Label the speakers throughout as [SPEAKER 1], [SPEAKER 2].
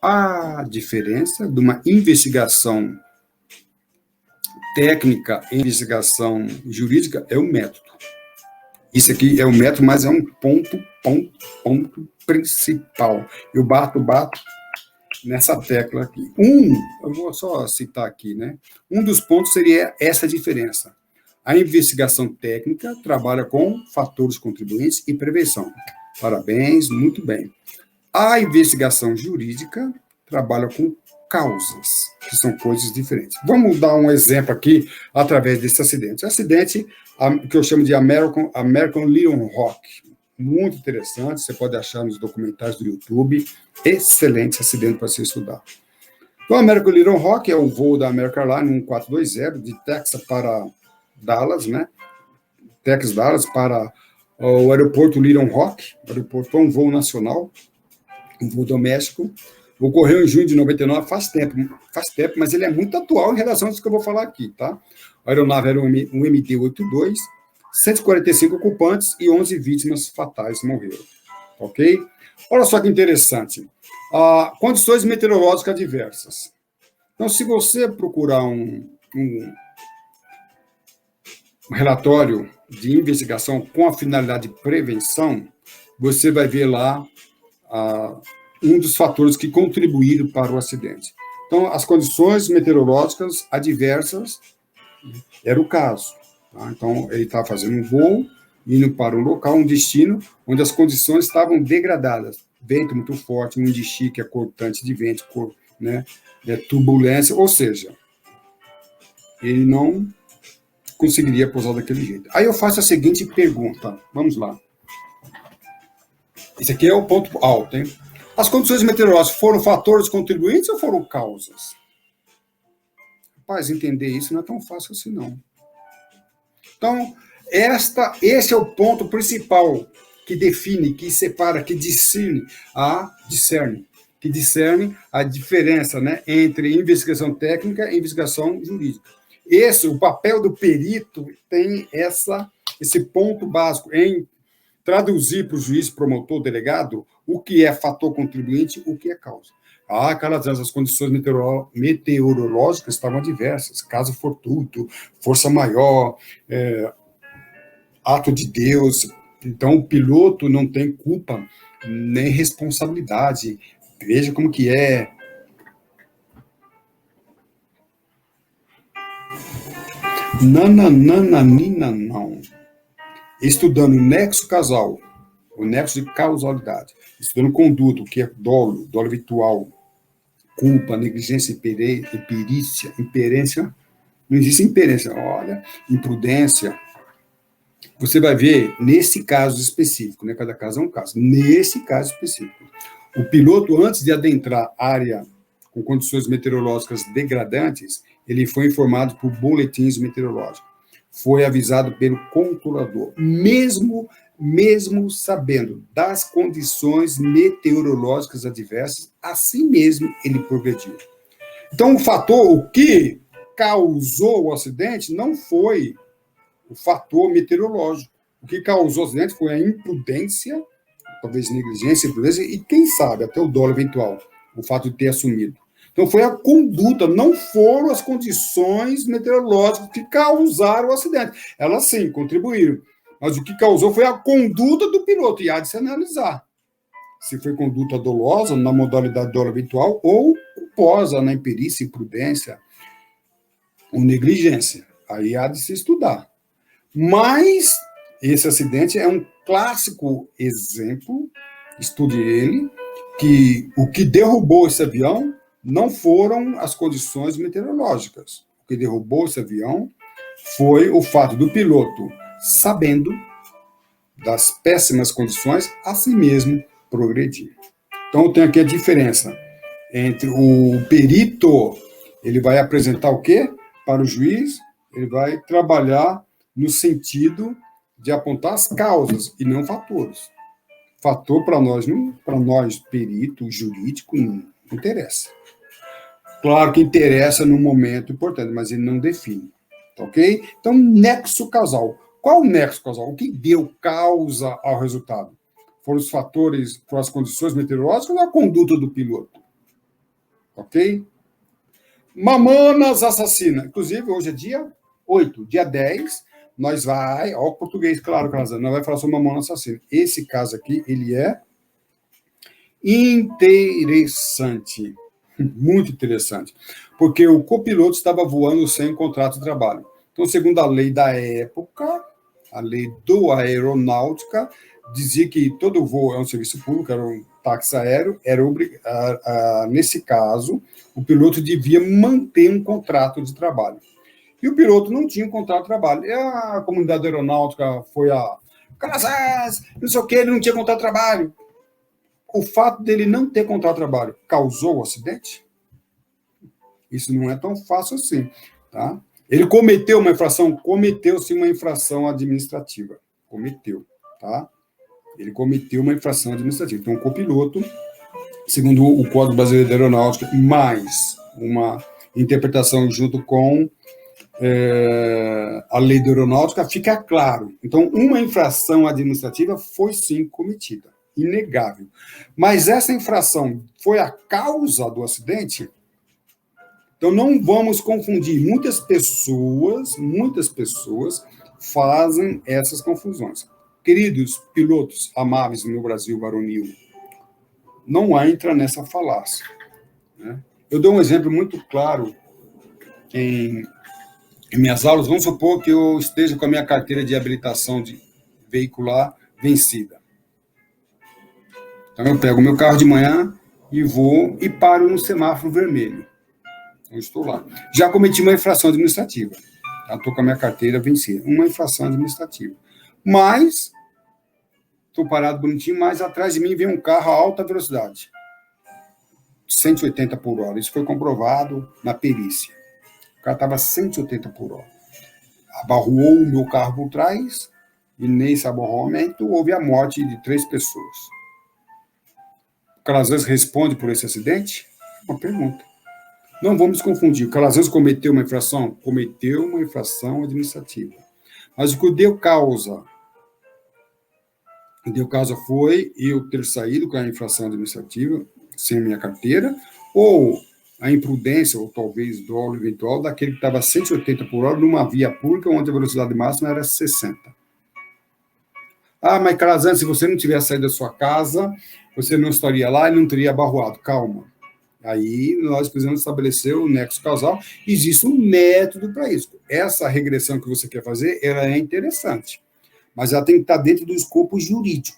[SPEAKER 1] A diferença de uma investigação técnica e investigação jurídica é o método. Isso aqui é o método, mas é um ponto principal. Eu bato nessa tecla aqui. Eu vou só citar aqui, né? Um dos pontos seria essa diferença. A investigação técnica trabalha com fatores contribuintes e prevenção. Parabéns, muito bem. A investigação jurídica trabalha com causas, que são coisas diferentes. Vamos dar um exemplo aqui através desse acidente. Acidente que eu chamo de American Little Rock. Muito interessante, você pode achar nos documentários do YouTube. Excelente acidente para se estudar. O American Little Rock é o voo da American Airlines 1420 de Texas para Dallas, né? Texas, Dallas para o aeroporto Little Rock. O aeroporto foi um voo nacional, um voo doméstico. Ocorreu em junho de 99, faz tempo, mas ele é muito atual em relação a isso que eu vou falar aqui, tá? A aeronave era um MD-82, 145 ocupantes e 11 vítimas fatais morreram, ok? Olha só que interessante. Condições meteorológicas adversas. Então, se você procurar um relatório de investigação com a finalidade de prevenção, você vai ver lá um dos fatores que contribuíram para o acidente. Então, as condições meteorológicas adversas era o caso. Tá? Então, ele estava fazendo um voo, indo para um local, um destino, onde as condições estavam degradadas. Vento muito forte, um wind que é cortante de vento, né? Turbulência, ou seja, ele não conseguiria pousar daquele jeito. Aí eu faço a seguinte pergunta, vamos lá. Esse aqui é o ponto alto, hein? As condições meteorológicas foram fatores contribuintes ou foram causas? Rapaz, entender isso não é tão fácil assim, não. Então, esse é o ponto principal que define, que separa, que discerne a diferença, né, entre investigação técnica e investigação jurídica. O papel do perito tem esse ponto básico em traduzir para o juiz, promotor, delegado, o que é fator contribuinte, o que é causa. Calazans, as condições meteorológicas estavam adversas, caso fortuito, força maior, ato de Deus. Então, o piloto não tem culpa nem responsabilidade. Veja como que é. Nananina, não. Estudando o nexo causal, o nexo de causalidade. Estudando conduta, o que é dolo virtual, culpa, negligência, imperência. Não existe imperência. Olha, imprudência. Você vai ver, nesse caso específico, né? Cada caso é um caso. Nesse caso específico, o piloto, antes de adentrar a área com condições meteorológicas degradantes, ele foi informado por boletins meteorológicos. Foi avisado pelo controlador, mesmo sabendo das condições meteorológicas adversas, assim mesmo ele progrediu. Então, o que causou o acidente não foi o fator meteorológico. O que causou o acidente foi a imprudência, talvez negligência, imprudência, e quem sabe até o dolo eventual, o fato de ter assumido. Então, foi a conduta, não foram as condições meteorológicas que causaram o acidente. Elas, sim, contribuíram. Mas o que causou foi a conduta do piloto, e há de se analisar. Se foi conduta dolosa, na modalidade dolo habitual, ou culposa, na imperícia, imprudência, ou negligência. Aí há de se estudar. Mas esse acidente é um clássico exemplo, estude ele, que o que derrubou esse avião não foram as condições meteorológicas. O que derrubou esse avião foi o fato do piloto, sabendo das péssimas condições, assim mesmo progredir. Então, eu tenho aqui a diferença entre o perito, ele vai apresentar o quê? Para o juiz, ele vai trabalhar no sentido de apontar as causas e não fatores. Fator, para nós, perito, jurídico, não interessa. Claro que interessa no momento importante, mas ele não define. Ok? Então, nexo causal. Qual o nexo causal? O que deu causa ao resultado? Foram os fatores, foram as condições meteorológicas ou a conduta do piloto? ok? Mamonas Assassina. Inclusive, hoje é dia 8, dia 10, nós vai, ó, o português, claro, nós vai falar sobre Mamona Assassina. Esse caso aqui, ele é interessante, muito interessante, porque o copiloto estava voando sem contrato de trabalho. Então, segundo a lei da época, a lei do aeronáutica, dizia que todo voo é um serviço público, era um táxi aéreo, nesse caso, o piloto devia manter um contrato de trabalho. E o piloto não tinha um contrato de trabalho. E a comunidade aeronáutica foi a Calazans, não sei o que, ele não tinha contrato de trabalho. O fato dele não ter contrato de trabalho causou o acidente? Isso não é tão fácil assim, tá? Ele cometeu uma infração? Cometeu-se uma infração administrativa. Cometeu, tá? Ele cometeu uma infração administrativa. Então, o copiloto, segundo o Código Brasileiro de Aeronáutica, mais uma interpretação junto com a lei da aeronáutica, fica claro. Então, uma infração administrativa foi sim cometida, inegável. Mas essa infração foi a causa do acidente? Então, não vamos confundir. Muitas pessoas fazem essas confusões. Queridos pilotos amáveis do meu Brasil varonil, não entra nessa falácia, né? Eu dou um exemplo muito claro em minhas aulas. Vamos supor que eu esteja com a minha carteira de habilitação de veicular vencida. Então, eu pego o meu carro de manhã e vou e paro no semáforo vermelho. Eu estou lá. Já cometi uma infração administrativa. Estou com a minha carteira vencida. Uma infração administrativa. Mas, estou parado bonitinho, mas atrás de mim vem um carro a alta velocidade. 180 por hora. Isso foi comprovado na perícia. O cara estava 180 por hora. Abarroou o meu carro por trás, e nesse abarroamento houve a morte de 3 pessoas. O Calazans responde por esse acidente? Uma pergunta. Não vamos confundir. O Calazans cometeu uma infração? Cometeu uma infração administrativa. Mas o que deu causa foi eu ter saído com a infração administrativa, sem a minha carteira, ou a imprudência, ou talvez dolo eventual, daquele que estava a 180 por hora numa via pública, onde a velocidade máxima era 60. Ah, mas Calazans, se você não tivesse saído da sua casa, você não estaria lá e não teria abarroado. Calma. Aí nós precisamos estabelecer o nexo causal. Existe um método para isso. Essa regressão que você quer fazer, ela é interessante, mas ela tem que estar dentro do escopo jurídico.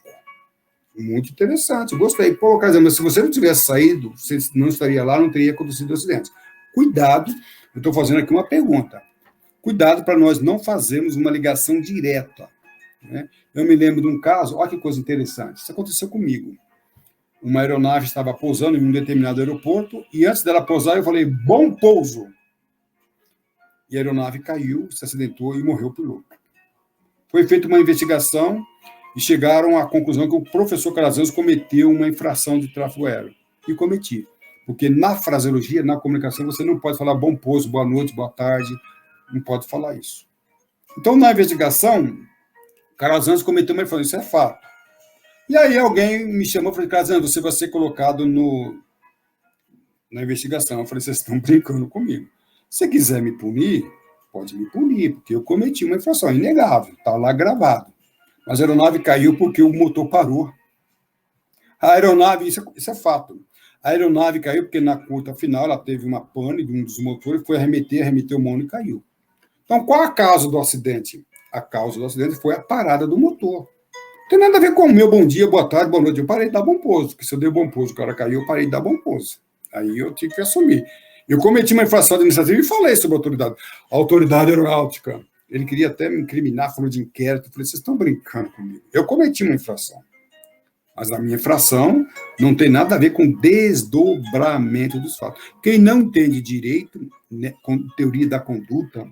[SPEAKER 1] Muito interessante, gostei. Pô, mas se você não tivesse saído, você não estaria lá, não teria acontecido o acidente. Cuidado, eu estou fazendo aqui uma pergunta. Cuidado para nós não fazermos uma ligação direta, né? Eu me lembro de um caso, olha que coisa interessante, isso aconteceu comigo. Uma aeronave estava pousando em um determinado aeroporto, e antes dela pousar, eu falei, bom pouso. E a aeronave caiu, se acidentou e morreu o piloto. Foi feita uma investigação e chegaram à conclusão que o professor Calazans cometeu uma infração de tráfego aéreo. E cometi. Porque na fraseologia, na comunicação, você não pode falar bom pouso, boa noite, boa tarde, não pode falar isso. Então, na investigação, Calazans cometeu uma infração, isso é fato. E aí alguém me chamou e falou, Calazans, você vai ser colocado na investigação. Eu falei, vocês estão brincando comigo. Se você quiser me punir, pode me punir, porque eu cometi uma infração, é inegável, está lá gravado. Mas a aeronave caiu porque o motor parou. A aeronave, isso é fato. A aeronave caiu porque na curta final ela teve uma pane de um dos motores, foi arremeteu o mono e caiu. Então, qual a causa do acidente? A causa do acidente foi a parada do motor. Não tem nada a ver com o meu bom dia, boa tarde, boa noite. Eu parei de dar bom pouso, porque se eu dei bom pouso, o cara caiu, eu parei de dar bom pouso. Aí eu tive que assumir. Eu cometi uma infração administrativa e falei sobre a autoridade. A autoridade aeronáutica. Ele queria até me incriminar, falou de inquérito. Eu falei, vocês estão brincando comigo. Eu cometi uma infração. Mas a minha infração não tem nada a ver com desdobramento dos fatos. Quem não entende direito, né, com teoria da conduta,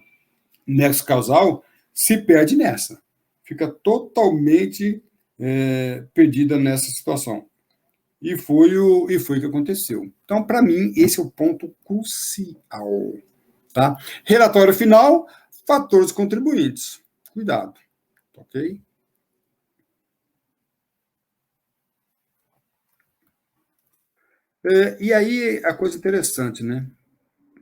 [SPEAKER 1] nexo causal, se perde nessa. Fica totalmente perdida nessa situação. E foi o que aconteceu. Então, para mim, esse é o ponto crucial. Tá? Relatório final, fatores contribuintes. Cuidado. Ok? E aí, a coisa interessante, né?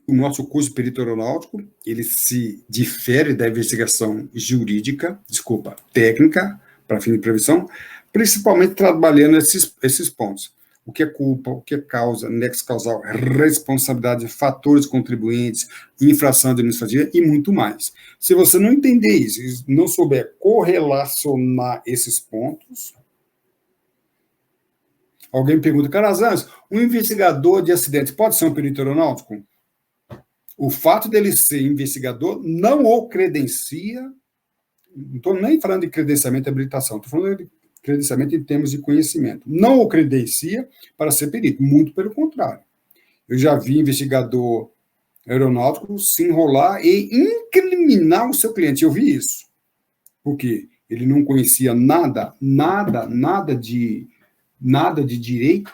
[SPEAKER 1] O nosso curso perito aeronáutico, ele se difere da investigação jurídica, desculpa, técnica, para fim de prevenção, principalmente trabalhando esses pontos. O que é culpa, o que é causa, nexo causal, responsabilidade, fatores contribuintes, infração administrativa e muito mais. Se você não entender isso, e não souber correlacionar esses pontos, alguém me pergunta, Calazans, um investigador de acidentes pode ser um perito aeronáutico? O fato dele ser investigador não o credencia, não estou nem falando de credenciamento e habilitação, estou falando de credenciamento em termos de conhecimento. Não o credencia para ser perito, muito pelo contrário. Eu já vi investigador aeronáutico se enrolar e incriminar o seu cliente. Eu vi isso. Por quê? Ele não conhecia nada de direito,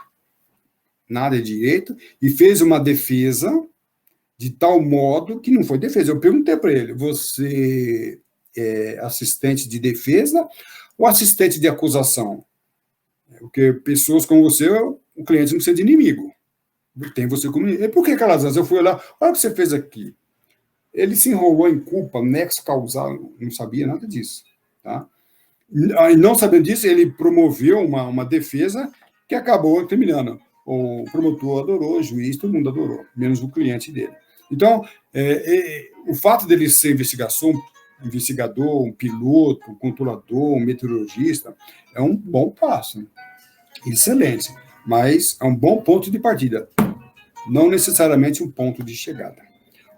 [SPEAKER 1] e fez uma defesa de tal modo que não foi defesa. Eu perguntei para ele, você é assistente de defesa ou assistente de acusação? Porque pessoas como você, o cliente não precisa de inimigo. Tem você como inimigo. E por que, Calazans? Eu fui lá, olha o que você fez aqui. Ele se enrolou em culpa, nexo causal, não sabia nada disso. Tá? E não sabendo disso, ele promoveu uma defesa que acabou terminando. O promotor adorou, o juiz, todo mundo adorou, menos o cliente dele. Então, o fato dele ser investigador, um piloto, um controlador, um meteorologista, é um bom passo, excelente, mas é um bom ponto de partida, não necessariamente um ponto de chegada.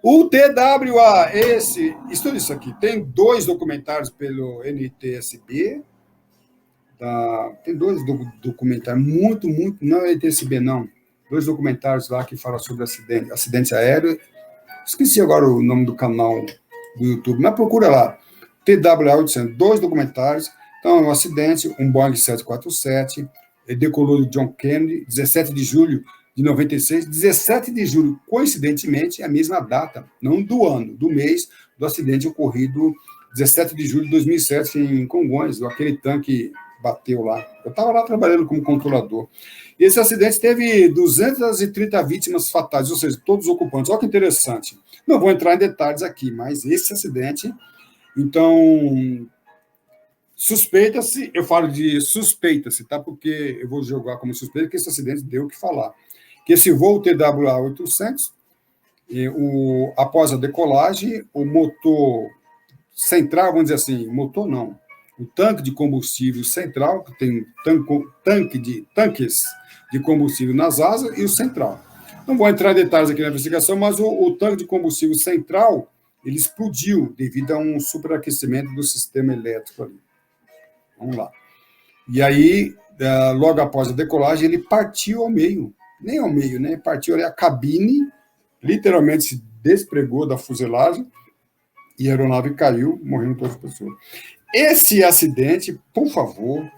[SPEAKER 1] O TWA, estuda isso aqui, tem 2 documentários pelo NTSB, tem 2 documentários, muito, não é NTSB, não, 2 documentários lá que falam sobre acidente aéreo. Esqueci agora o nome do canal do YouTube, mas procura lá. TWA 800, 2 documentários. Então, um acidente, um Boeing 747, decolou do John Kennedy, 17 de julho de 96. 17 de julho, coincidentemente, é a mesma data, não do ano, do mês, do acidente ocorrido 17 de julho de 2007 em Congonhas, aquele tanque bateu lá. Eu estava lá trabalhando como controlador. E esse acidente teve 230 vítimas fatais, ou seja, todos os ocupantes. Olha que interessante. Não vou entrar em detalhes aqui, mas esse acidente, então, suspeita-se, eu falo de suspeita-se, tá? Porque eu vou jogar como suspeita que esse acidente deu o que falar. Que esse voo TWA 800, após a decolagem, o motor central, vamos dizer assim, motor não, o tanque de combustível central, que tem tanques de combustível nas asas, e o central. Não vou entrar em detalhes aqui na investigação, mas o tanque de combustível central, ele explodiu devido a um superaquecimento do sistema elétrico ali. Vamos lá. E aí, logo após a decolagem, ele partiu ao meio, nem ao meio, né? Partiu ali a cabine, literalmente se despregou da fuselagem, e a aeronave caiu, morrendo todas as pessoas. Esse acidente, por favor,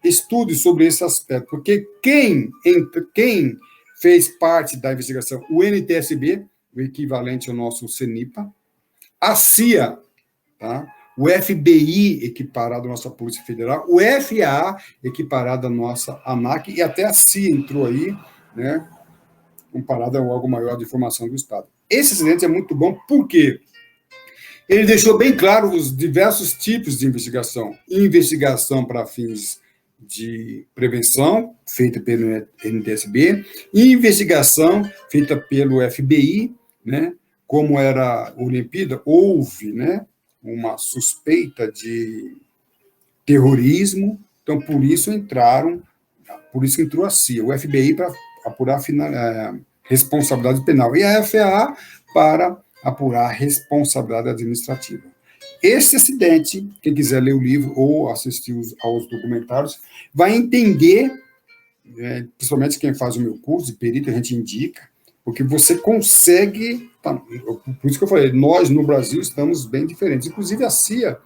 [SPEAKER 1] estude sobre esse aspecto, porque quem fez parte da investigação, o NTSB, o equivalente ao nosso CENIPA, a CIA, tá? O FBI, equiparado à nossa Polícia Federal, o FAA, equiparado à nossa ANAC, e até a CIA entrou aí, né, comparado ao órgão maior de informação do Estado. Esse acidente é muito bom, por quê? Ele deixou bem claro os diversos tipos de investigação. Investigação para fins de prevenção, feita pelo NTSB, e investigação feita pelo FBI, né? Como era a Olimpíada, houve, né, uma suspeita de terrorismo, então por isso entrou a CIA, o FBI para apurar a responsabilidade penal, e a FAA para apurar a responsabilidade administrativa. Esse acidente, quem quiser ler o livro ou assistir aos documentários, vai entender, principalmente quem faz o meu curso de perito, a gente indica, porque você consegue, por isso que eu falei, nós no Brasil estamos bem diferentes. Inclusive a CIA,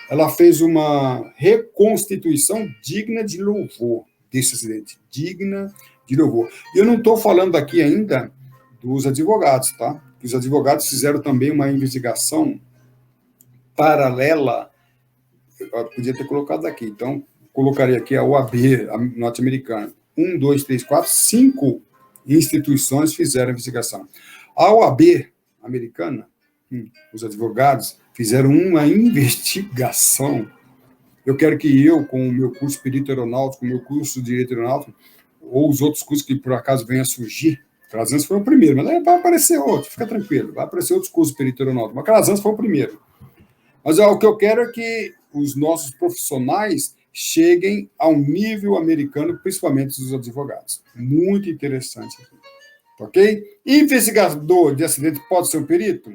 [SPEAKER 1] ela fez uma reconstituição digna de louvor desse acidente, digna de louvor. E eu não estou falando aqui ainda dos advogados, tá? Os advogados fizeram também uma investigação paralela, eu podia ter colocado aqui, então colocaria aqui a OAB, a norte-americana, 1, 2, 3, 4, 5 instituições fizeram a investigação. A OAB americana, os advogados, fizeram uma investigação. Eu quero que eu, com o meu curso de perito aeronáutico, com o meu curso de direito aeronáutico, ou os outros cursos que por acaso venham a surgir, Calazans foi o primeiro, mas vai aparecer outro, fica tranquilo, vai aparecer outros cursos de perito aeronáutico, mas Calazans foi o primeiro. Mas o que eu quero é que os nossos profissionais cheguem ao nível americano, principalmente os advogados. Muito interessante. Ok? Investigador de acidente pode ser um perito?